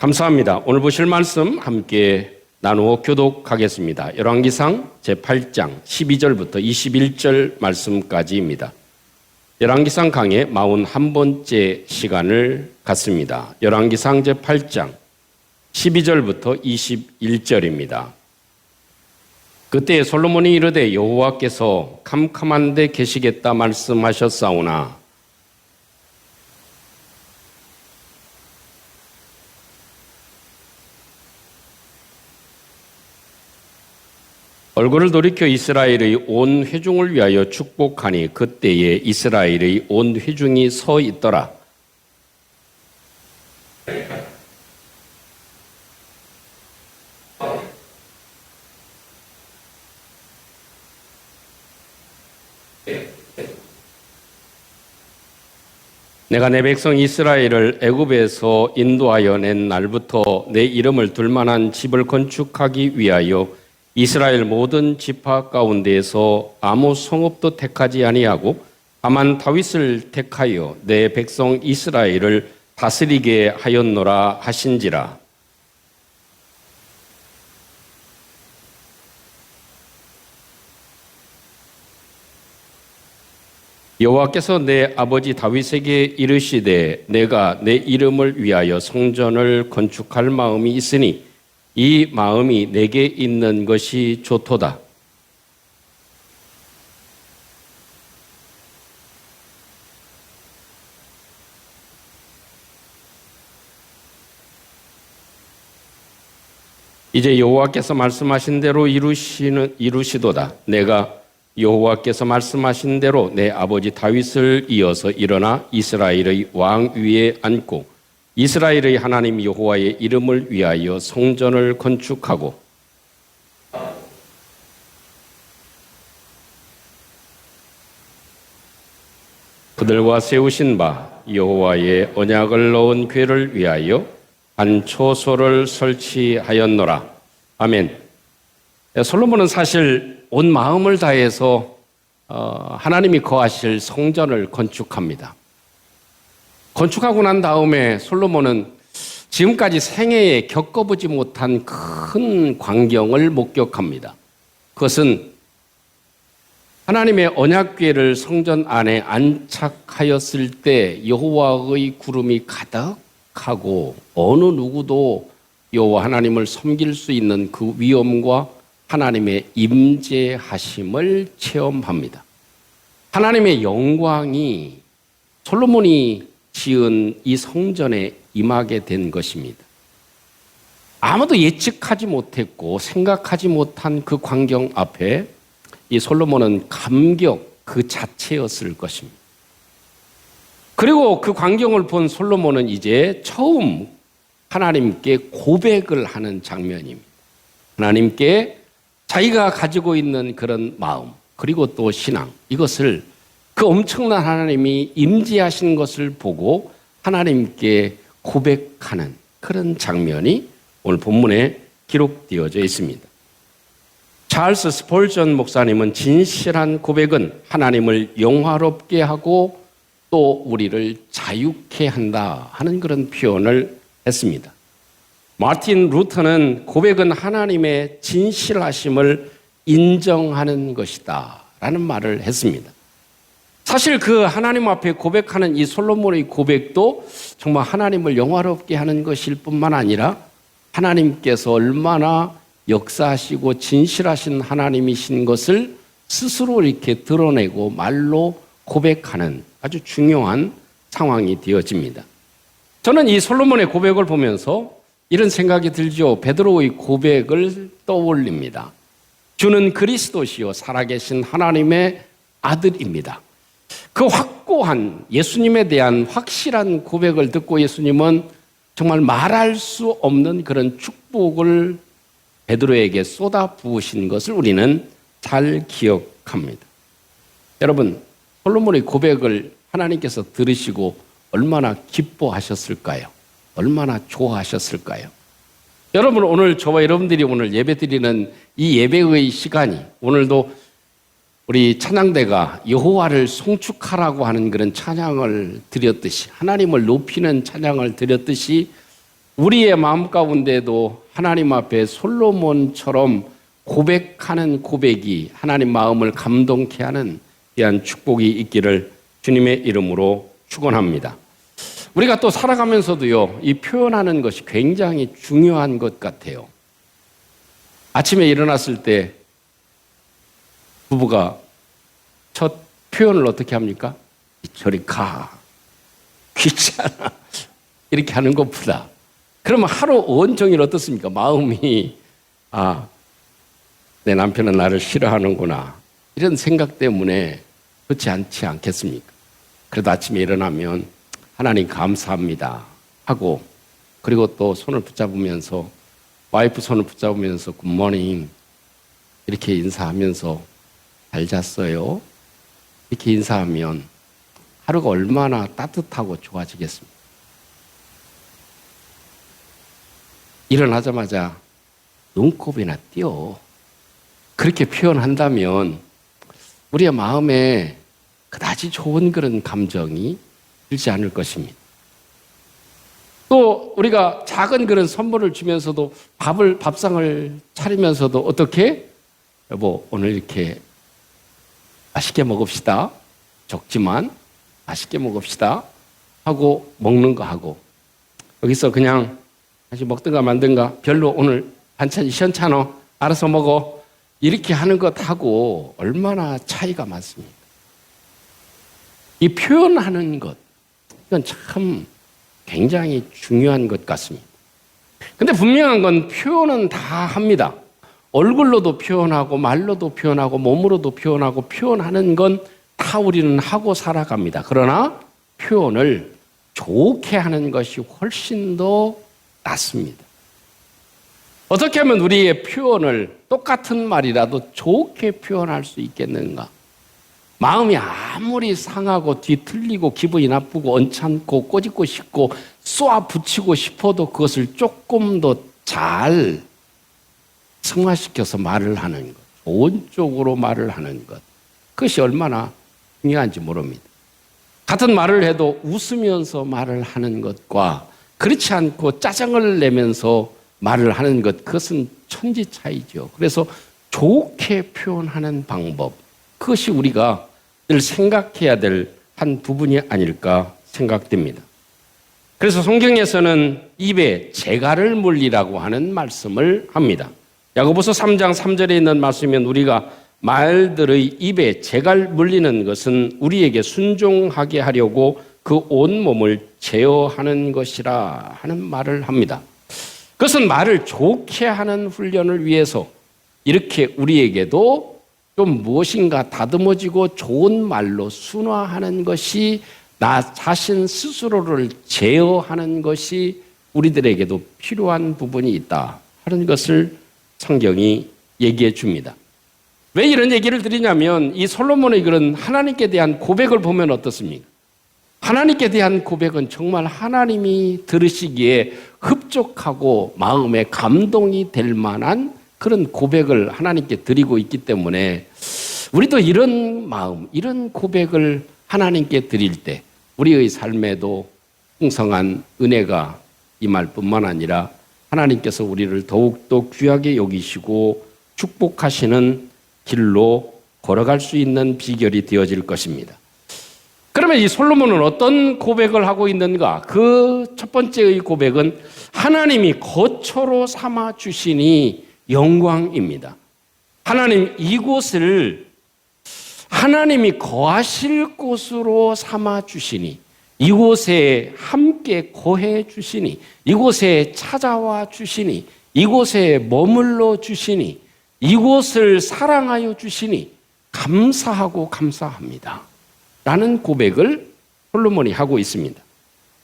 감사합니다. 오늘 보실 말씀 함께 나누어 교독하겠습니다. 열왕기상 제8장 12절부터 21절 말씀까지입니다. 열왕기상 강의 41번째 시간을 갖습니다. 열왕기상 제8장 12절부터 21절입니다. 그때 솔로몬이 이르되 여호와께서 캄캄한 데 계시겠다 말씀하셨사오나 얼굴을 돌이켜 이스라엘의 온 회중을 위하여 축복하니 그때에 이스라엘의 온 회중이 서 있더라. 내가 내 백성 이스라엘을 애굽에서 인도하여 낸 날부터 내 이름을 둘 만한 집을 건축하기 위하여 이스라엘 모든 지파 가운데에서 아무 성읍도 택하지 아니하고 다만 다윗을 택하여 내 백성 이스라엘을 다스리게 하였노라 하신지라. 여호와께서 내 아버지 다윗에게 이르시되 내가 내 이름을 위하여 성전을 건축할 마음이 있으니 이 마음이 내게 있는 것이 좋도다. 이제 여호와께서 말씀하신 대로 이루시도다. 내가 여호와께서 말씀하신 대로 내 아버지 다윗을 이어서 일어나 이스라엘의 왕 위에 앉고 이스라엘의 하나님 여호와의 이름을 위하여 성전을 건축하고 그들과 세우신 바 여호와의 언약을 넣은 궤를 위하여 한 초소를 설치하였노라. 아멘. 솔로몬은 사실 온 마음을 다해서 하나님이 거하실 성전을 건축합니다. 건축하고 난 다음에 솔로몬은 지금까지 생애에 겪어보지 못한 큰 광경을 목격합니다. 그것은 하나님의 언약궤를 성전 안에 안착하였을 때 여호와의 구름이 가득하고 어느 누구도 여호와 하나님을 섬길 수 있는 그 위엄과 하나님의 임재하심을 체험합니다. 하나님의 영광이 솔로몬이 지은 이 성전에 임하게 된 것입니다. 아무도 예측하지 못했고 생각하지 못한 그 광경 앞에 이 솔로몬은 감격 그 자체였을 것입니다. 그리고 그 광경을 본 솔로몬은 이제 처음 하나님께 고백을 하는 장면입니다. 하나님께 자기가 가지고 있는 그런 마음 그리고 또 신앙 이것을 그 엄청난 하나님이 임재하신 것을 보고 하나님께 고백하는 그런 장면이 오늘 본문에 기록되어져 있습니다. 찰스 스폴전 목사님은 진실한 고백은 하나님을 영화롭게 하고 또 우리를 자유케 한다 하는 그런 표현을 했습니다. 마틴 루터는 고백은 하나님의 진실하심을 인정하는 것이다 라는 말을 했습니다. 사실 그 하나님 앞에 고백하는 이 솔로몬의 고백도 정말 하나님을 영화롭게 하는 것일 뿐만 아니라 하나님께서 얼마나 역사하시고 진실하신 하나님이신 것을 스스로 이렇게 드러내고 말로 고백하는 아주 중요한 상황이 되어집니다. 저는 이 솔로몬의 고백을 보면서 이런 생각이 들죠. 베드로의 고백을 떠올립니다. 주는 그리스도시요 살아계신 하나님의 아들입니다. 그 확고한 예수님에 대한 확실한 고백을 듣고 예수님은 정말 말할 수 없는 그런 축복을 베드로에게 쏟아 부으신 것을 우리는 잘 기억합니다. 여러분, 솔로몬의 고백을 하나님께서 들으시고 얼마나 기뻐하셨을까요? 얼마나 좋아하셨을까요? 여러분, 오늘 저와 여러분들이 오늘 예배 드리는 이 예배의 시간이 오늘도 우리 찬양대가 여호와를 송축하라고 하는 그런 찬양을 드렸듯이 하나님을 높이는 찬양을 드렸듯이 우리의 마음 가운데도 하나님 앞에 솔로몬처럼 고백하는 고백이 하나님 마음을 감동케 하는 귀한 축복이 있기를 주님의 이름으로 축원합니다. 우리가 또 살아가면서도요, 이 표현하는 것이 굉장히 중요한 것 같아요. 아침에 일어났을 때 부부가 첫 표현을 어떻게 합니까? 저리 가. 귀찮아. 이렇게 하는 것보다. 그러면 하루 온종일 어떻습니까? 마음이, 내 남편은 나를 싫어하는구나. 이런 생각 때문에 그렇지 않지 않겠습니까? 그래도 아침에 일어나면 하나님 감사합니다 하고, 그리고 또 손을 붙잡으면서, 와이프 손을 붙잡으면서 굿모닝 이렇게 인사하면서 잘 잤어요? 이렇게 인사하면 하루가 얼마나 따뜻하고 좋아지겠습니까? 일어나자마자 눈곱이나 띄어. 그렇게 표현한다면 우리의 마음에 그다지 좋은 그런 감정이 들지 않을 것입니다. 또 우리가 작은 그런 선물을 주면서도 밥상을 차리면서도 어떻게? 여보, 오늘 이렇게 맛있게 먹읍시다. 적지만 맛있게 먹읍시다 하고 먹는 거 하고, 여기서 그냥 다시 먹든가 말든가, 별로 오늘 반찬이 시원찮아, 알아서 먹어, 이렇게 하는 것하고 얼마나 차이가 많습니까? 이 표현하는 것, 이건 참 굉장히 중요한 것 같습니다. 근데 분명한 건 표현은 다 합니다. 얼굴로도 표현하고 말로도 표현하고 몸으로도 표현하고, 표현하는 건 다 우리는 하고 살아갑니다. 그러나 표현을 좋게 하는 것이 훨씬 더 낫습니다. 어떻게 하면 우리의 표현을 똑같은 말이라도 좋게 표현할 수 있겠는가? 마음이 아무리 상하고 뒤틀리고 기분이 나쁘고 언짢고 꼬집고 싶고 쏘아 붙이고 싶어도 그것을 조금 더 잘 승화시켜서 말을 하는 것, 좋은 쪽으로 말을 하는 것, 그것이 얼마나 중요한지 모릅니다. 같은 말을 해도 웃으면서 말을 하는 것과 그렇지 않고 짜증을 내면서 말을 하는 것, 그것은 천지 차이죠. 그래서 좋게 표현하는 방법, 그것이 우리가 늘 생각해야 될 한 부분이 아닐까 생각됩니다. 그래서 성경에서는 입에 재갈을 물리라고 하는 말씀을 합니다. 야고보서 3장 3절에 있는 말씀이면 우리가 말들의 입에 재갈 물리는 것은 우리에게 순종하게 하려고 그 온몸을 제어하는 것이라 하는 말을 합니다. 그것은 말을 좋게 하는 훈련을 위해서 이렇게 우리에게도 좀 무엇인가 다듬어지고 좋은 말로 순화하는 것이, 나 자신 스스로를 제어하는 것이 우리들에게도 필요한 부분이 있다 하는 것을 성경이 얘기해 줍니다. 왜 이런 얘기를 드리냐면, 이 솔로몬의 그런 하나님께 대한 고백을 보면 어떻습니까? 하나님께 대한 고백은 정말 하나님이 들으시기에 흡족하고 마음에 감동이 될 만한 그런 고백을 하나님께 드리고 있기 때문에, 우리도 이런 마음, 이런 고백을 하나님께 드릴 때 우리의 삶에도 풍성한 은혜가 임할 뿐만 아니라 하나님께서 우리를 더욱더 귀하게 여기시고 축복하시는 길로 걸어갈 수 있는 비결이 되어질 것입니다. 그러면 이 솔로몬은 어떤 고백을 하고 있는가? 그 첫 번째의 고백은 하나님이 거처로 삼아 주시니 영광입니다. 하나님, 이곳을 하나님이 거하실 곳으로 삼아 주시니, 이곳에 함께 거해 주시니, 이곳에 찾아와 주시니, 이곳에 머물러 주시니, 이곳을 사랑하여 주시니 감사하고 감사합니다 라는 고백을 솔로몬이 하고 있습니다.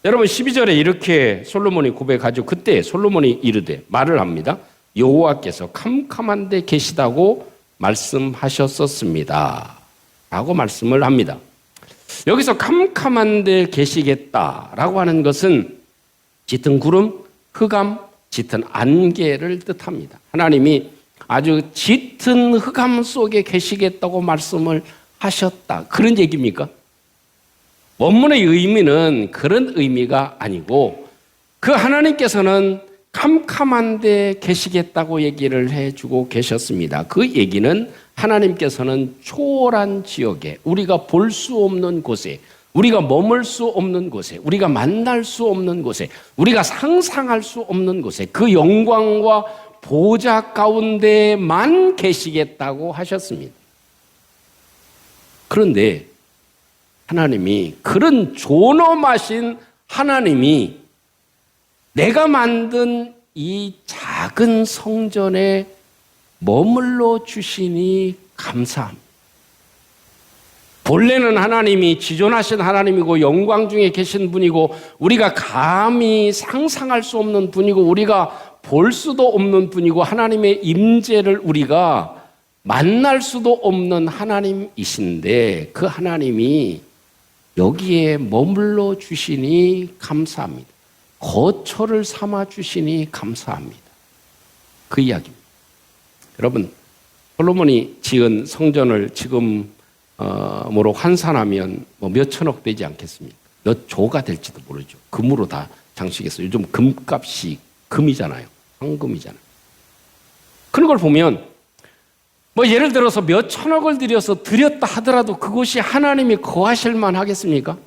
여러분, 12절에 이렇게 솔로몬이 고백하죠. 그때 솔로몬이 이르되, 말을 합니다. 여호와께서 캄캄한 데 계시다고 말씀하셨었습니다 라고 말씀을 합니다. 여기서 캄캄한 데 계시겠다라고 하는 것은 짙은 구름, 흑암, 짙은 안개를 뜻합니다. 하나님이 아주 짙은 흑암 속에 계시겠다고 말씀을 하셨다, 그런 얘기입니까? 원문의 의미는 그런 의미가 아니고, 그 하나님께서는 캄캄한 데 계시겠다고 얘기를 해주고 계셨습니다. 그 얘기는 하나님께서는 초월한 지역에, 우리가 볼 수 없는 곳에, 우리가 머물 수 없는 곳에, 우리가 만날 수 없는 곳에, 우리가 상상할 수 없는 곳에 그 영광과 보좌 가운데만 계시겠다고 하셨습니다. 그런데 하나님이, 그런 존엄하신 하나님이 내가 만든 이 작은 성전에 머물러 주시니 감사합니다. 본래는 하나님이 지존하신 하나님이고 영광 중에 계신 분이고 우리가 감히 상상할 수 없는 분이고 우리가 볼 수도 없는 분이고 하나님의 임재를 우리가 만날 수도 없는 하나님이신데 그 하나님이 여기에 머물러 주시니 감사합니다. 거처를 삼아 주시니 감사합니다. 그 이야기입니다. 여러분, 솔로몬이 지은 성전을 지금 뭐로 환산하면 뭐 몇 천억 되지 않겠습니까? 몇 조가 될지도 모르죠. 금으로 다 장식했어요. 요즘 금값이 금이잖아요. 황금이잖아요. 그런 걸 보면 뭐 예를 들어서 몇 천억을 들여서 드렸다 하더라도 그곳이 하나님이 거하실 만 하겠습니까?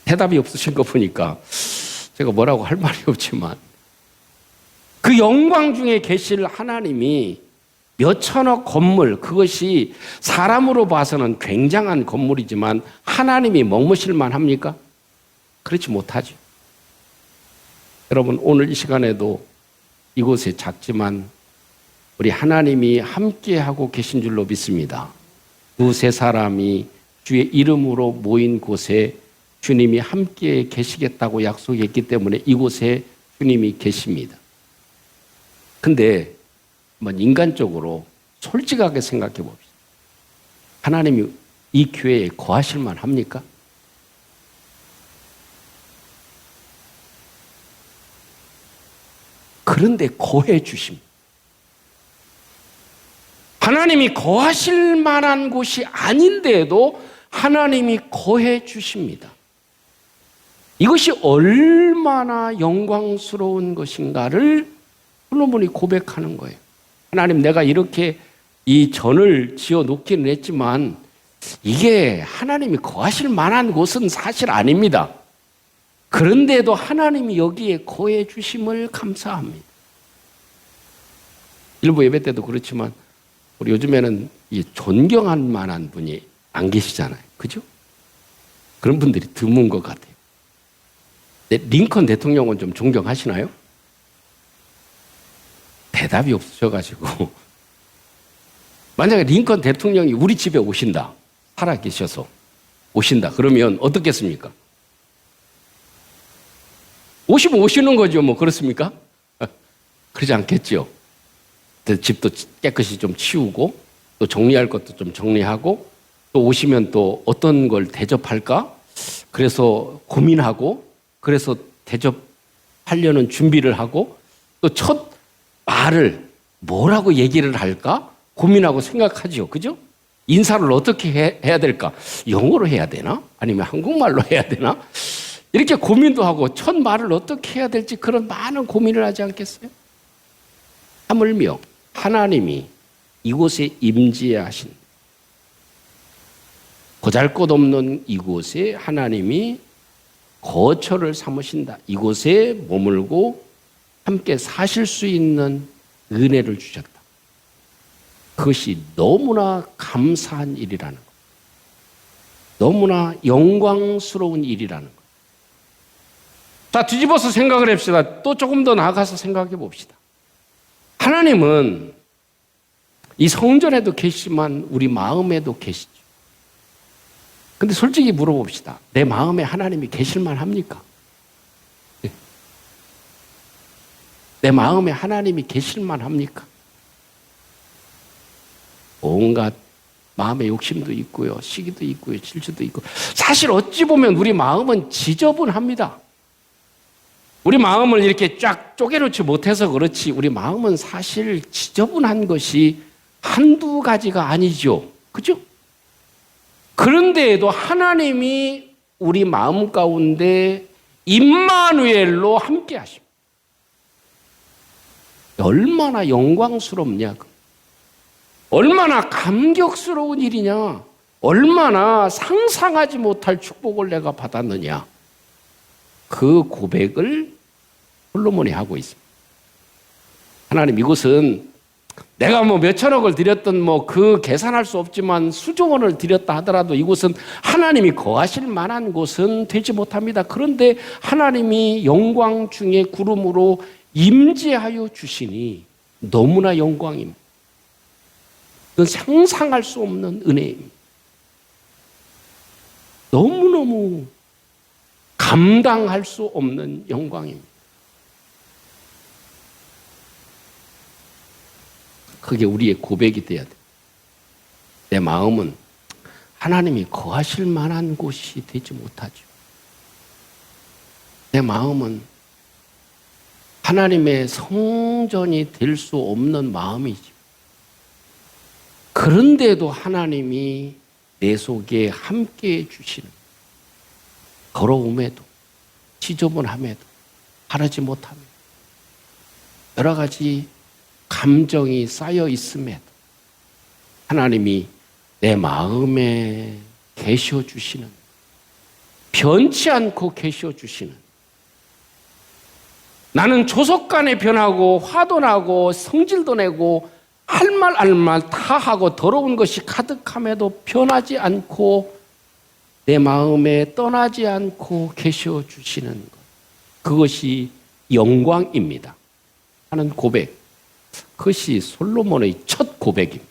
대답이 없으신 거 보니까 제가 뭐라고 할 말이 없지만 그 영광 중에 계실 하나님이 몇 천억 건물, 그것이 사람으로 봐서는 굉장한 건물이지만 하나님이 머무실 만합니까? 그렇지 못하죠. 여러분, 오늘 이 시간에도 이곳에 작지만 우리 하나님이 함께하고 계신 줄로 믿습니다. 두세 사람이 주의 이름으로 모인 곳에 주님이 함께 계시겠다고 약속했기 때문에 이곳에 주님이 계십니다. 근데 인간적으로 솔직하게 생각해 봅시다. 하나님이 이 교회에 거하실 만합니까? 그런데 거해 주십니다. 하나님이 거하실 만한 곳이 아닌데도 하나님이 거해 주십니다. 이것이 얼마나 영광스러운 것인가를 솔로몬이 고백하는 거예요. 하나님, 내가 이렇게 이 전을 지어 놓기는 했지만 이게 하나님이 거하실 만한 곳은 사실 아닙니다. 그런데도 하나님이 여기에 거해 주심을 감사합니다. 일부 예배 때도 그렇지만 우리 요즘에는 이 존경할 만한 분이 안 계시잖아요. 그죠? 그런 분들이 드문 것 같아요. 링컨 대통령은 좀 존경하시나요? 대답이 없으셔가지고 만약에 링컨 대통령이 우리 집에 오신다, 살아계셔서 오신다, 그러면 어떻겠습니까? 오시면 오시는 거죠. 뭐 그렇습니까? 그러지 않겠죠. 집도 깨끗이 좀 치우고 또 정리할 것도 좀 정리하고 또 오시면 또 어떤 걸 대접할까? 그래서 고민하고 그래서 대접하려는 준비를 하고 또 첫 말을 뭐라고 얘기를 할까? 고민하고 생각하죠. 그죠? 인사를 어떻게 해야 될까? 영어로 해야 되나? 아니면 한국말로 해야 되나? 이렇게 고민도 하고 첫 말을 어떻게 해야 될지 그런 많은 고민을 하지 않겠어요? 하물며 하나님이 이곳에 임재하신 보잘것없는 이곳에 하나님이 거처를 삼으신다. 이곳에 머물고 함께 사실 수 있는 은혜를 주셨다. 그것이 너무나 감사한 일이라는 것. 너무나 영광스러운 일이라는 것. 자, 뒤집어서 생각을 합시다. 또 조금 더 나아가서 생각해 봅시다. 하나님은 이 성전에도 계시지만 우리 마음에도 계시죠. 근데 솔직히 물어봅시다. 내 마음에 하나님이 계실 만합니까? 내 마음에 하나님이 계실 만합니까? 온갖 마음의 욕심도 있고요, 시기도 있고요, 질투도 있고. 사실 어찌 보면 우리 마음은 지저분합니다. 우리 마음을 이렇게 쫙 쪼개놓지 못해서 그렇지 우리 마음은 사실 지저분한 것이 한두 가지가 아니죠. 그죠? 그런데에도 하나님이 우리 마음 가운데 임마누엘로 함께 하십니다. 얼마나 영광스럽냐, 얼마나 감격스러운 일이냐, 얼마나 상상하지 못할 축복을 내가 받았느냐, 그 고백을 솔로몬이 하고 있습니다. 하나님, 이것은 내가 뭐 몇천억을 드렸던 그 계산할 수 없지만 수조 원을 드렸다 하더라도 이곳은 하나님이 거하실 만한 곳은 되지 못합니다. 그런데 하나님이 영광 중에 구름으로 임재하여 주시니 너무나 영광입니다. 그건 상상할 수 없는 은혜입니다. 너무너무 감당할 수 없는 영광입니다. 그게 우리의 고백이 돼야 돼. 내 마음은 하나님이 거하실 만한 곳이 되지 못하죠. 내 마음은 하나님의 성전이 될 수 없는 마음이죠. 그런데도 하나님이 내 속에 함께해 주시는, 더러움에도 지저분함에도 바르지 못함에도 여러 가지 감정이 쌓여 있음에도 하나님이 내 마음에 계셔 주시는, 변치 않고 계셔 주시는, 나는 조속간에 변하고 화도 나고 성질도 내고 할 말 다 하고 더러운 것이 가득함에도 변하지 않고 내 마음에 떠나지 않고 계셔 주시는 것, 그것이 영광입니다 하는 고백, 그것이 솔로몬의 첫 고백입니다.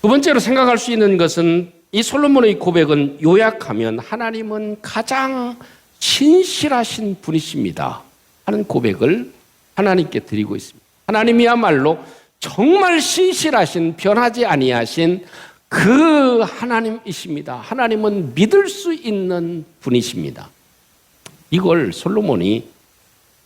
두 번째로 생각할 수 있는 것은 이 솔로몬의 고백은 요약하면 하나님은 가장 신실하신 분이십니다 하는 고백을 하나님께 드리고 있습니다. 하나님이야말로 정말 신실하신, 변하지 아니하신 그 하나님이십니다. 하나님은 믿을 수 있는 분이십니다. 이걸 솔로몬이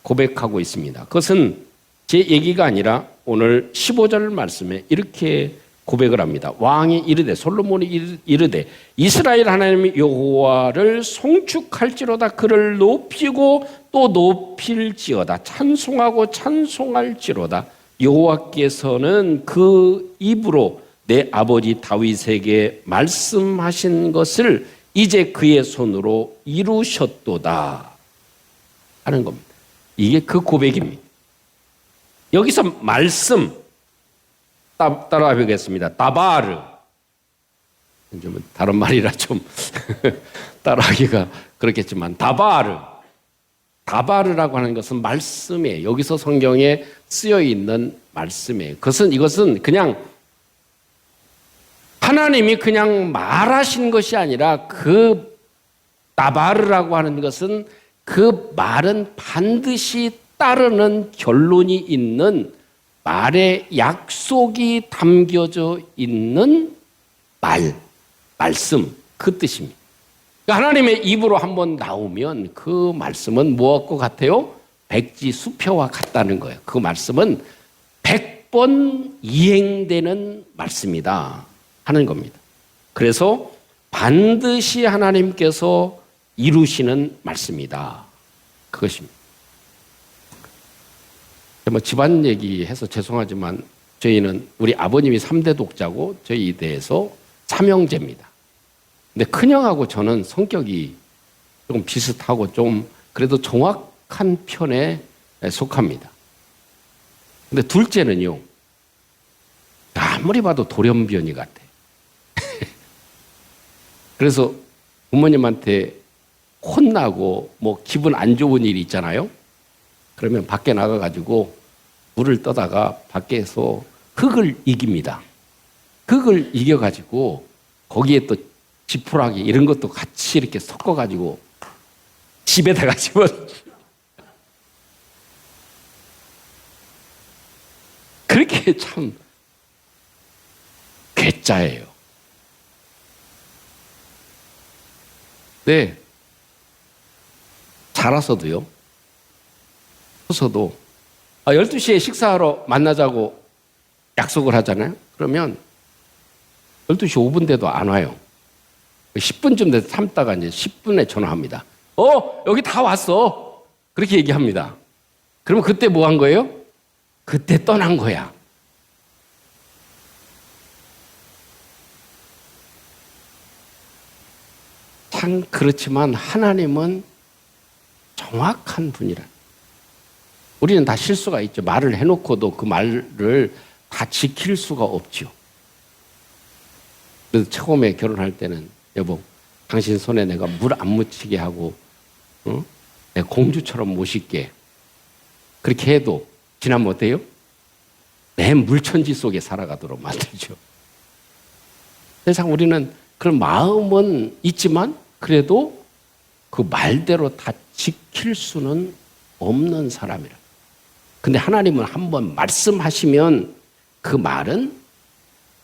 고백하고 있습니다. 그것은 제 얘기가 아니라 오늘 15절 말씀에 이렇게 고백을 합니다. 왕이 이르되, 솔로몬이 이르되, 이스라엘 하나님 여호와를 송축할지로다. 그를 높이고 또 높일지어다. 찬송하고 찬송할지로다. 여호와께서는 그 입으로 내 아버지 다윗에게 말씀하신 것을 이제 그의 손으로 이루셨도다 하는 겁니다. 이게 그 고백입니다. 여기서 말씀, 따라 해보겠습니다. 다바르. 좀 다른 말이라 좀 따라하기가 그렇겠지만, 다바르라고 하는 것은 말씀이에요. 여기서 성경에 쓰여 있는 말씀이에요. 이것은 그냥 하나님이 그냥 말하신 것이 아니라, 그 다바르라고 하는 것은 그 말은 반드시 따르는 결론이 있는, 말에 약속이 담겨져 있는 말씀, 그 뜻입니다. 하나님의 입으로 한번 나오면 그 말씀은 무엇과 같아요? 백지수표와 같다는 거예요. 그 말씀은 100번 이행되는 말씀이다 하는 겁니다. 그래서 반드시 하나님께서 이루시는 말씀이다, 그것입니다. 집안 얘기해서 죄송하지만 저희는 우리 아버님이 3대 독자고 저희 대에서 삼형제입니다. 근데 큰형하고 저는 성격이 조금 비슷하고 좀 그래도 정확한 편에 속합니다. 근데 둘째는요, 아무리 봐도 돌연변이 같아. 그래서 부모님한테 혼나고 기분 안 좋은 일이 있잖아요. 그러면 밖에 나가가지고 물을 떠다가 밖에서 흙을 이깁니다. 흙을 이겨가지고 거기에 또 지푸라기 이런 것도 같이 이렇게 섞어가지고 집에다가 집어. 그렇게 참 괴짜예요. 네. 자라서도요. 커서도 12시에 식사하러 만나자고 약속을 하잖아요. 그러면 12시 5분 돼도 안 와요. 10분쯤 돼서 참다가 이제 10분에 전화합니다. 여기 다 왔어. 그렇게 얘기합니다. 그러면 그때 뭐 한 거예요? 그때 떠난 거야. 참 그렇지만 하나님은 정확한 분이라. 우리는 다 실수가 있죠. 말을 해놓고도 그 말을 다 지킬 수가 없죠. 그래서 처음에 결혼할 때는 여보, 당신 손에 내가 물 안 묻히게 하고 내가 공주처럼 모실게. 그렇게 해도 지나면 어때요? 내 물천지 속에 살아가도록 만들죠. 세상 우리는 그런 마음은 있지만 그래도 그 말대로 다 지킬 수는 없는 사람이라. 근데 하나님은 한번 말씀하시면 그 말은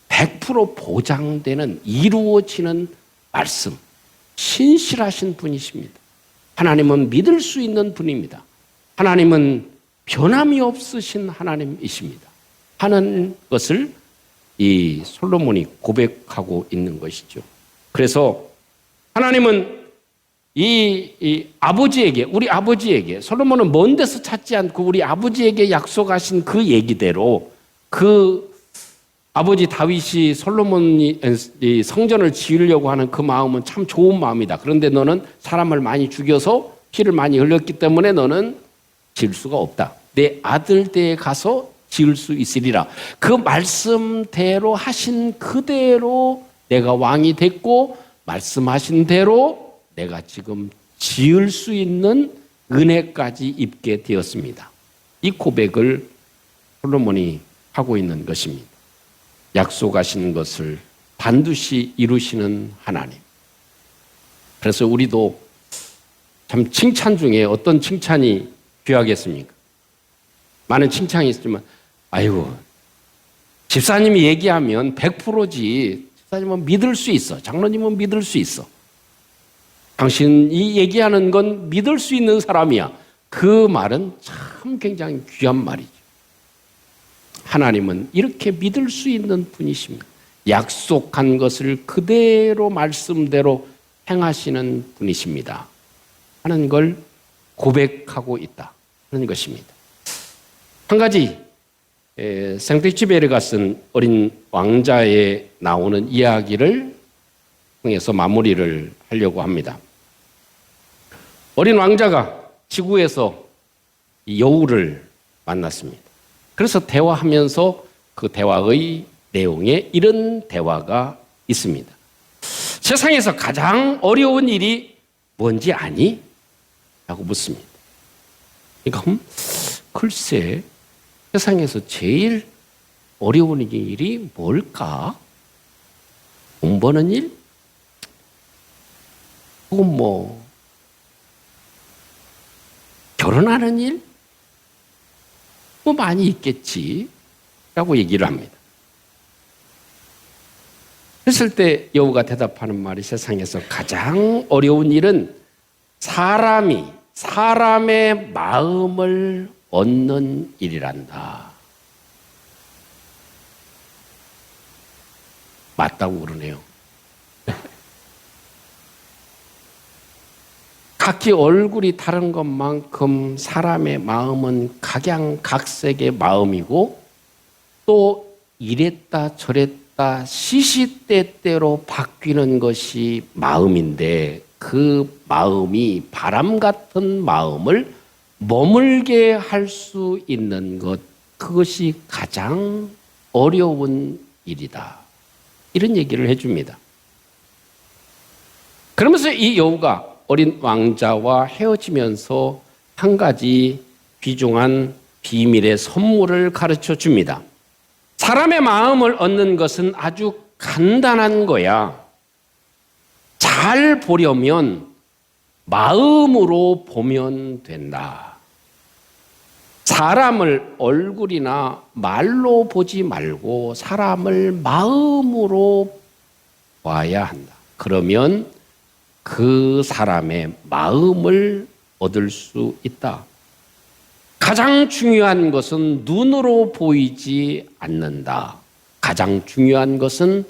100% 보장되는 이루어지는 말씀. 신실하신 분이십니다. 하나님은 믿을 수 있는 분입니다. 하나님은 변함이 없으신 하나님이십니다. 하는 것을 이 솔로몬이 고백하고 있는 것이죠. 그래서 하나님은 이 아버지에게, 우리 아버지에게, 솔로몬은 먼 데서 찾지 않고 우리 아버지에게 약속하신 그 얘기대로 그 아버지 다윗이 솔로몬이 성전을 지으려고 하는 그 마음은 참 좋은 마음이다. 그런데 너는 사람을 많이 죽여서 피를 많이 흘렸기 때문에 너는 지을 수가 없다. 내 아들 때에 가서 지을 수 있으리라. 그 말씀대로 하신 그대로 내가 왕이 됐고 말씀하신 대로 내가 지금 지을 수 있는 은혜까지 입게 되었습니다. 이 고백을 솔로몬이 하고 있는 것입니다. 약속하신 것을 반드시 이루시는 하나님. 그래서 우리도 참 칭찬 중에 어떤 칭찬이 귀하겠습니까? 많은 칭찬이 있지만 아이고 집사님이 얘기하면 100%지. 집사님은 믿을 수 있어. 장로님은 믿을 수 있어. 당신이 얘기하는 건 믿을 수 있는 사람이야. 그 말은 참 굉장히 귀한 말이죠. 하나님은 이렇게 믿을 수 있는 분이십니다. 약속한 것을 그대로 말씀대로 행하시는 분이십니다. 하는 걸 고백하고 있다. 하는 것입니다. 한 가지 생텍쥐베르가 쓴 어린 왕자에 나오는 이야기를 통해서 마무리를 하려고 합니다. 어린 왕자가 지구에서 여우를 만났습니다. 그래서 대화하면서 그 대화의 내용에 이런 대화가 있습니다. 세상에서 가장 어려운 일이 뭔지 아니? 라고 묻습니다. 그러니까 글쎄 세상에서 제일 어려운 일이 뭘까? 돈 버는 일? 혹은 뭐 결혼하는 일? 뭐 많이 있겠지 라고 얘기를 합니다. 그랬을 때 여우가 대답하는 말이 세상에서 가장 어려운 일은 사람의 마음을 얻는 일이란다. 맞다고 그러네요. 각기 얼굴이 다른 것만큼 사람의 마음은 각양각색의 마음이고 또 이랬다 저랬다 시시때때로 바뀌는 것이 마음인데 그 마음이 바람 같은 마음을 머물게 할 수 있는 것, 그것이 가장 어려운 일이다. 이런 얘기를 해줍니다. 그러면서 이 여우가 어린 왕자와 헤어지면서 한 가지 귀중한 비밀의 선물을 가르쳐 줍니다. 사람의 마음을 얻는 것은 아주 간단한 거야. 잘 보려면 마음으로 보면 된다. 사람을 얼굴이나 말로 보지 말고 사람을 마음으로 봐야 한다. 그러면 그 사람의 마음을 얻을 수 있다. 가장 중요한 것은 눈으로 보이지 않는다. 가장 중요한 것은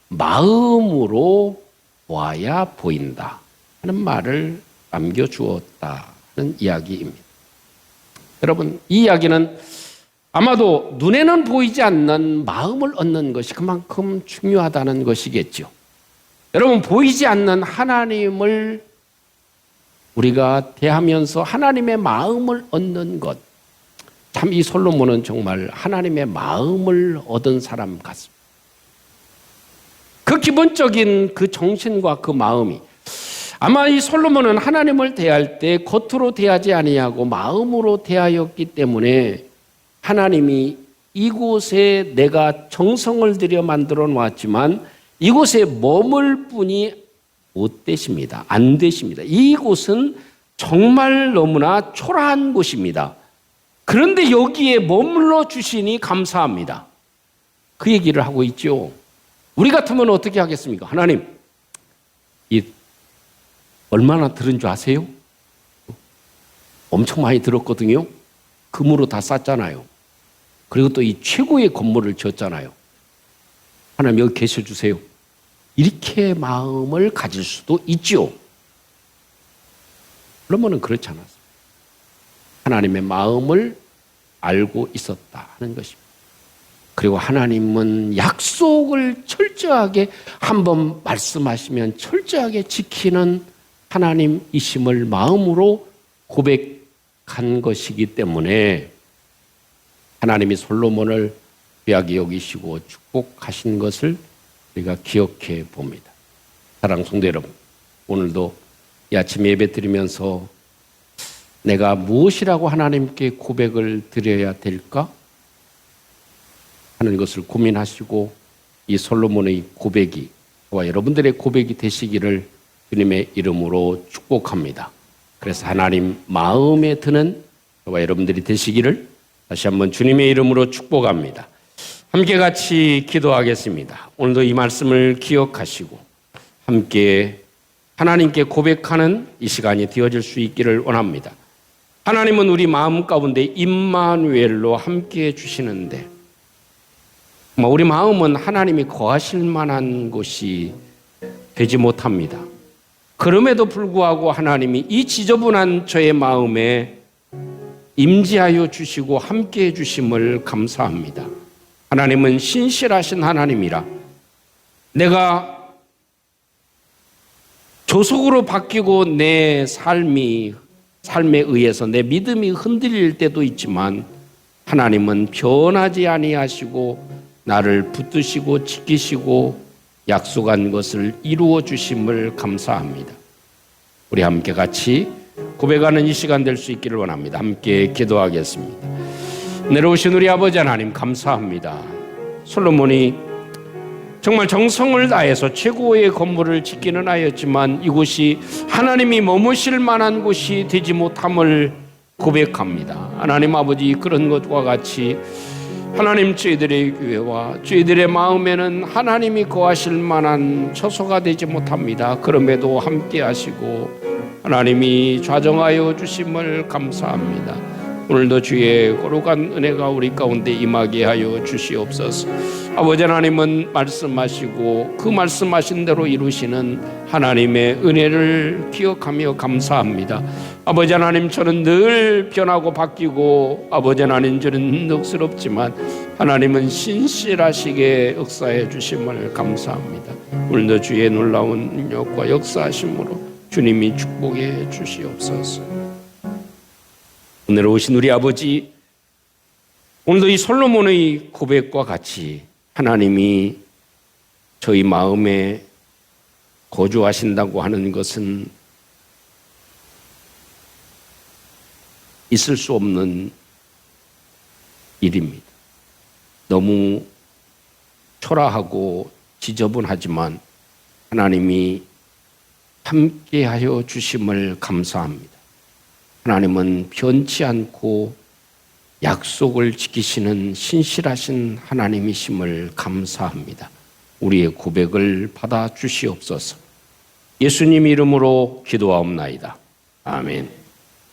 마음으로 보아야 보인다 하는 말을 남겨주었다는 이야기입니다. 여러분, 이 이야기는 아마도 눈에는 보이지 않는 마음을 얻는 것이 그만큼 중요하다는 것이겠죠. 여러분, 보이지 않는 하나님을 우리가 대하면서 하나님의 마음을 얻는 것, 참 이 솔로몬은 정말 하나님의 마음을 얻은 사람 같습니다. 그 기본적인 그 정신과 그 마음이 아마 이 솔로몬은 하나님을 대할 때 겉으로 대하지 아니하고 마음으로 대하였기 때문에 하나님이 이곳에 내가 정성을 들여 만들어 놓았지만 이곳에 머물 뿐이 못 되십니다. 안 되십니다. 이곳은 정말 너무나 초라한 곳입니다. 그런데 여기에 머물러 주시니 감사합니다. 그 얘기를 하고 있죠. 우리 같으면 어떻게 하겠습니까? 하나님, 이 얼마나 들은 줄 아세요? 엄청 많이 들었거든요. 금으로 다 쌌잖아요. 그리고 또 이 최고의 건물을 지었잖아요. 하나님 여기 계셔주세요. 이렇게 마음을 가질 수도 있지요. 그러면은 그렇지 않았어요. 하나님의 마음을 알고 있었다 하는 것입니다. 그리고 하나님은 약속을 철저하게 한번 말씀하시면 철저하게 지키는 하나님이심을 마음으로 고백한 것이기 때문에 하나님이 솔로몬을 귀하게 여기시고 축복하신 것을 우리가 기억해 봅니다. 사랑하는 성도 여러분, 오늘도 이 아침 예배 드리면서 내가 무엇이라고 하나님께 고백을 드려야 될까 하는 것을 고민하시고 이 솔로몬의 고백이 저와 여러분들의 고백이 되시기를 주님의 이름으로 축복합니다. 그래서 하나님 마음에 드는 저와 여러분들이 되시기를 다시 한번 주님의 이름으로 축복합니다. 함께 같이 기도하겠습니다. 오늘도 이 말씀을 기억하시고 함께 하나님께 고백하는 이 시간이 되어질 수 있기를 원합니다. 하나님은 우리 마음 가운데 임마누엘로 함께 해주시는데 우리 마음은 하나님이 거하실 만한 곳이 되지 못합니다. 그럼에도 불구하고 하나님이 이 지저분한 저의 마음에 임재하여 주시고 함께 해주심을 감사합니다. 하나님은 신실하신 하나님이라 내가 조속으로 바뀌고 내 삶에 의해서 내 믿음이 흔들릴 때도 있지만 하나님은 변하지 아니하시고 나를 붙드시고 지키시고 약속한 것을 이루어 주심을 감사합니다. 우리 함께 같이 고백하는 이 시간 될 수 있기를 원합니다. 함께 기도하겠습니다. 내려오신 우리 아버지 하나님 감사합니다. 솔로몬이 정말 정성을 다해서 최고의 건물을 짓기는 하였지만 이곳이 하나님이 머무실 만한 곳이 되지 못함을 고백합니다. 하나님 아버지, 그런 것과 같이 하나님 저희들의 교회와 저희들의 마음에는 하나님이 거하실 만한 처소가 되지 못합니다. 그럼에도 함께 하시고 하나님이 좌정하여 주심을 감사합니다. 오늘도 주의 거룩한 은혜가 우리 가운데 임하게 하여 주시옵소서. 아버지 하나님은 말씀하시고 그 말씀하신 대로 이루시는 하나님의 은혜를 기억하며 감사합니다. 아버지 하나님, 저는 늘 변하고 바뀌고 아버지 하나님 저는 넉스럽지만 하나님은 신실하시게 역사해 주심을 감사합니다. 오늘도 주의 놀라운 능력과 역사하심으로 주님이 축복해 주시옵소서. 오늘 오신 우리 아버지, 오늘도 이 솔로몬의 고백과 같이 하나님이 저희 마음에 거주하신다고 하는 것은 있을 수 없는 일입니다. 너무 초라하고 지저분하지만 하나님이 함께하여 주심을 감사합니다. 하나님은 변치 않고 약속을 지키시는 신실하신 하나님이심을 감사합니다. 우리의 고백을 받아 주시옵소서. 예수님 이름으로 기도하옵나이다. 아멘.